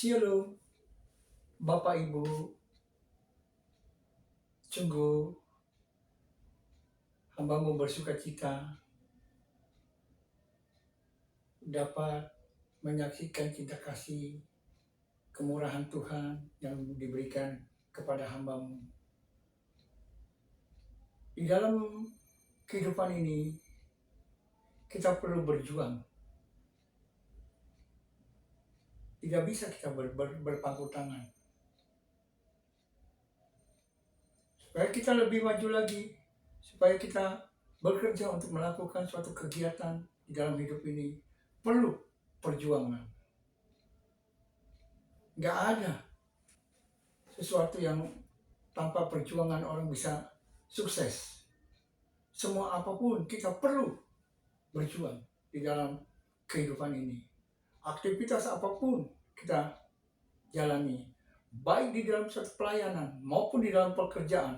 Shalom, Bapak Ibu, sungguh hambamu bersuka cita dapat menyaksikan cinta kasih, kemurahan Tuhan yang diberikan kepada hambamu. Di dalam kehidupan ini, kita perlu berjuang. Tidak bisa kita berpangku tangan. Supaya kita lebih maju lagi, supaya kita bekerja untuk melakukan suatu kegiatan di dalam hidup ini, perlu perjuangan. Nggak ada sesuatu yang tanpa perjuangan orang bisa sukses. Semua apapun kita perlu berjuang di dalam kehidupan ini. Aktivitas apapun kita jalani, baik di dalam suatu pelayanan maupun di dalam pekerjaan,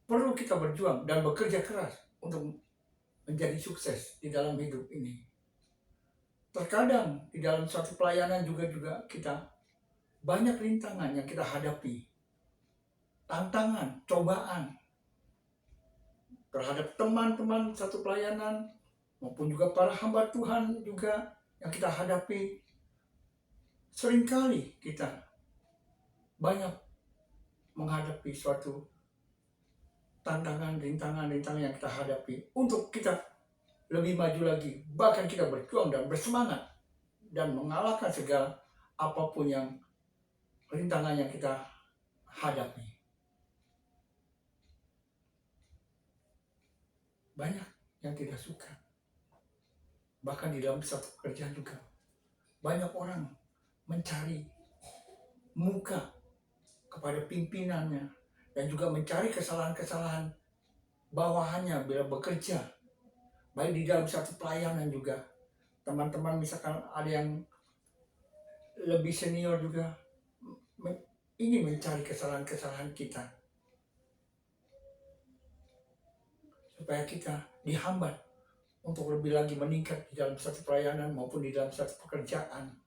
perlu kita berjuang dan bekerja keras untuk menjadi sukses di dalam hidup ini. Terkadang di dalam suatu pelayanan juga kita banyak rintangan yang kita hadapi, tantangan, cobaan terhadap teman-teman satu pelayanan maupun juga para hamba Tuhan juga yang kita hadapi. Seringkali kita banyak menghadapi suatu tantangan, rintangan yang kita hadapi untuk kita lebih maju lagi. Bahkan kita berjuang dan bersemangat dan mengalahkan segala apapun yang rintangan yang kita hadapi. Banyak yang tidak suka. Bahkan di dalam satu pekerjaan juga banyak orang mencari muka kepada pimpinannya dan juga mencari kesalahan-kesalahan bawahannya bila bekerja. Baik di dalam satu pelayanan juga, teman-teman misalkan ada yang lebih senior juga ingin mencari kesalahan-kesalahan kita supaya kita dihambat untuk lebih lagi meningkat di dalam satu pelayanan maupun di dalam satu pekerjaan.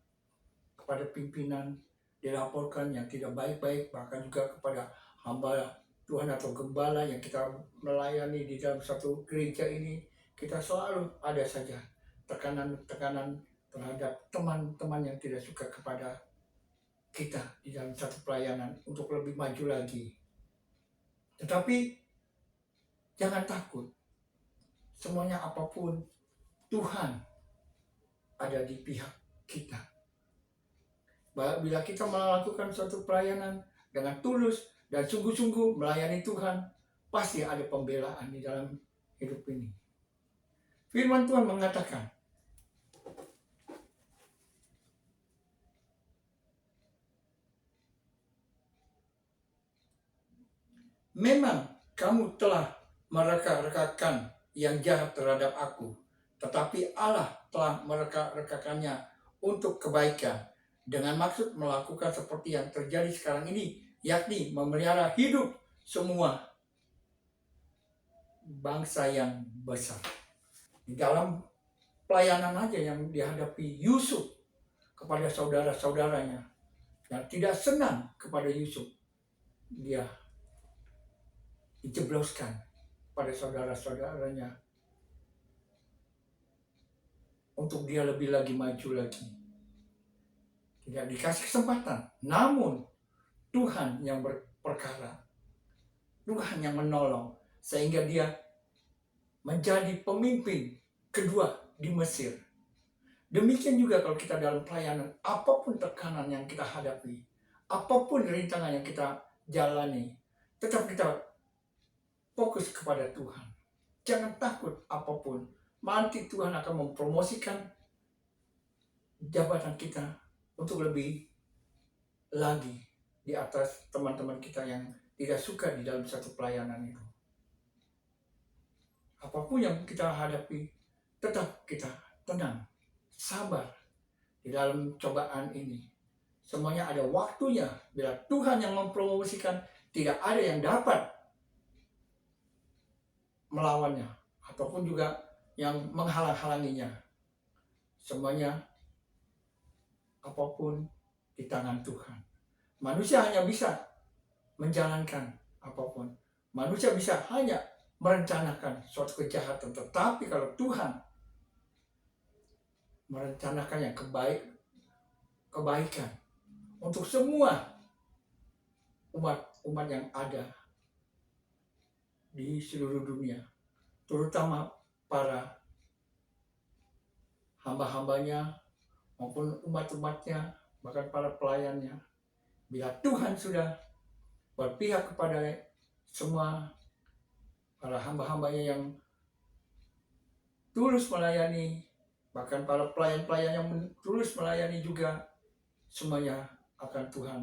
Kepada pimpinan dilaporkan yang tidak baik-baik, bahkan juga kepada hamba Tuhan atau gembala yang kita melayani di dalam satu gereja ini, kita selalu ada saja tekanan-tekanan terhadap teman-teman yang tidak suka kepada kita di dalam satu pelayanan untuk lebih maju lagi. Tetapi jangan takut. Semuanya apapun, Tuhan ada di pihak kita. Bila kita melakukan suatu pelayanan dengan tulus dan sungguh-sungguh melayani Tuhan, pasti ada pembelaan di dalam hidup ini. Firman Tuhan mengatakan, memang kamu telah mereka-rekakan yang jahat terhadap aku, tetapi Allah telah mereka-rekakannya untuk kebaikan, dengan maksud melakukan seperti yang terjadi sekarang ini, yakni memelihara hidup semua bangsa yang besar. Di dalam pelayanan aja yang dihadapi Yusuf kepada saudara-saudaranya yang tidak senang kepada Yusuf, dia dijebloskan pada saudara-saudaranya untuk dia lebih lagi maju lagi. Tidak dikasih kesempatan, namun Tuhan yang berperkara, Tuhan yang menolong, sehingga dia menjadi pemimpin kedua di Mesir. Demikian juga kalau kita dalam pelayanan, apapun tekanan yang kita hadapi, apapun rintangan yang kita jalani, tetap kita fokus kepada Tuhan. Jangan takut apapun. Nanti Tuhan akan mempromosikan jabatan kita untuk lebih lagi di atas teman-teman kita yang tidak suka di dalam satu pelayanan itu. Apapun yang kita hadapi, tetap kita tenang, sabar di dalam cobaan ini. Semuanya ada waktunya. Bila Tuhan yang mempromosikan, tidak ada yang dapat melawannya ataupun juga yang menghalang-halanginya. Semuanya apapun di tangan Tuhan. Manusia hanya bisa menjalankan apapun. Manusia bisa hanya merencanakan suatu kejahatan. Tetapi kalau Tuhan merencanakan yang kebaikan untuk semua umat yang ada di seluruh dunia, terutama para hamba-hambanya maupun umat-umatnya, bahkan para pelayannya. Bila Tuhan sudah berpihak kepada semua para hamba-hambanya yang tulus melayani, bahkan para pelayan-pelayan yang tulus melayani juga, semuanya akan Tuhan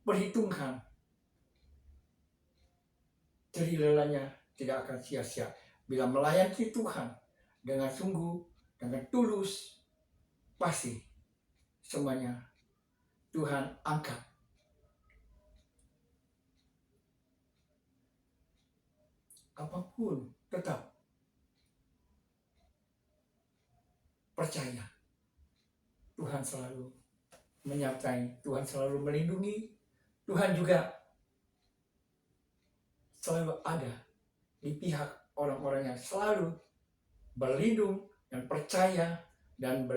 perhitungkan. Jerih lelahnya tidak akan sia-sia. Bila melayani Tuhan dengan sungguh, dengan tulus, pasti semuanya Tuhan angkat. Apapun tetap percaya. Tuhan selalu menyertai, Tuhan selalu melindungi, Tuhan juga selalu ada di pihak orang-orang yang selalu berlindung dan percaya dan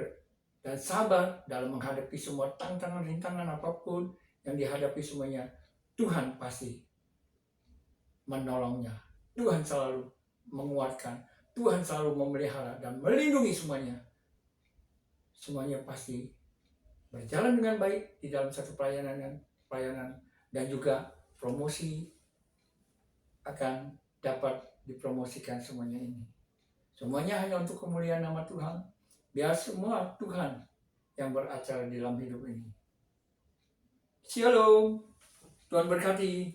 sabar dalam menghadapi semua tantangan, rintangan apapun yang dihadapi semuanya. Tuhan pasti menolongnya. Tuhan selalu menguatkan. Tuhan selalu memelihara dan melindungi semuanya. Semuanya pasti berjalan dengan baik di dalam satu pelayanan dan juga promosi akan dapat dipromosikan semuanya ini. Semuanya hanya untuk kemuliaan nama Tuhan. Biar semua Tuhan yang beracara di dalam hidup ini. Shalom. Tuhan berkati.